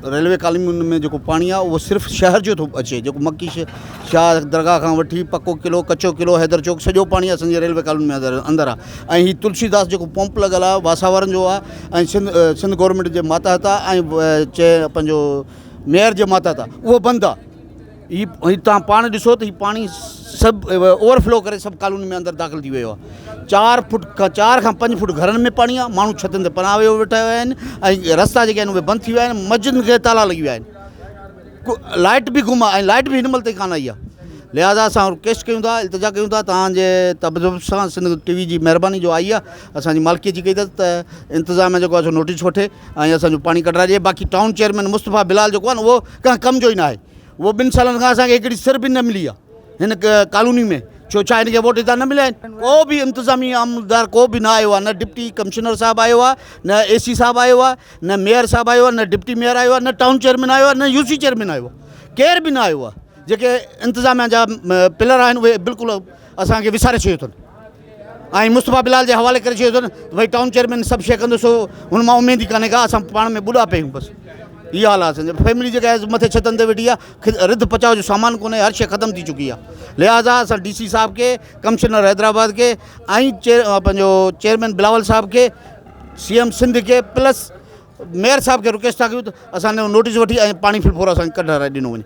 Railway colony में जो पानी आहे उहो सिर्फ़ु शहर जो थो अचे, जेको मक्की शाह दरगाह खां वठी पको किलो कचो किलो हैदर चौक सॼो पाणी असांजे रेलवे कॉलोनी में अंदरि आहे। ऐं हीउ तुलसीदास जेको पंप लॻल आहे वासावरन जो आहे ऐं सिंध गवर्नमेंट जे मातहत आहे ऐं पंहिंजो मेयर जे मातहत आहे, उहो बंदि आहे। हीउ तव्हां पाण ॾिसो त हीउ पाणी सभु ओवरफ्लो करे सभु कॉलोनी में अंदरि दाख़िल थी वियो आहे। 4 खां 5 फुट घरनि में पाणी आहे, माण्हू छतनि ते पनाह वेठा हुआ आहिनि ऐं रस्ता जेके आहिनि उहे बंदि थी विया आहिनि, मस्जिदनि खे ताला लॻी विया आहिनि, लाइट बि गुम आहे ऐं लाइट बि हिन महिल ताईं कान आई आहे। लिहाज़ा असां रिक्वेस्ट कयूं था, इल्तिजा कयूं था तव्हांजे तबदुब सां सिंध TV जी महिरबानी जो आई आहे, असांजी मालिकीअ जी कई अथसि त इंतिज़ाम जेको आहे नोटिस वठे ऐं असांजो पाणी कढाइजे। बाक़ी टाउन चेयरमैन मुस्तफ़ा बिलाल जेको आहे न उहो कंहिं कम जो ई न आहे, उहो 2 सालनि खां असांखे हिकिड़ी सिर बि न मिली आहे हिन कॉलोनी में, छो हिनखे वोट हितां न मिलिया आहिनि। को बि इंतिज़ामी आमदार को बि न आयो आहे, न डिप्टी कमिश्नर साहिबु आयो आहे, न AC साहिबु आयो आहे, न मेयर साहिबु आयो आहे, न डिप्टी मेयर आयो आहे, न टाउन चेयरमैन आयो आहे, न UC चेयरमैन आयो आहे, केर बि न आयो आहे। जेके इंतिज़ामिया जा पिलर आहिनि उहे बिल्कुलु असांखे विसारे छॾियो अथनि ऐं मुस्तफ़ा बिलाल जे हवाले करे छॾियो अथनि भई टाउन चेयरमैन सभु शइ कंदो, सो हुन मां उमेद ई कान्हे का, असां पाण में ॿुॾा पिया आहियूं। बसि इहा हाल आहे असांजी फैमिली जेका आहे मथे छतनि ते वेठी आहे, रिध पचाव जो सामान कोन्हे, हर शइ ख़तमु थी चुकी आहे। लिहाज़ा असां DC साहिब खे, कमिश्नर हैदराबाद खे ऐं पंहिंजो चेयरमैन बिलावल साहिब खे, CM सिंध खे प्लस मेयर साहिब खे रिक्वेस्ट था कयूं त असांजो नोटिस वठी ऐं पाणी फिलफोर असांखे कढाराए ॾिनो वञे।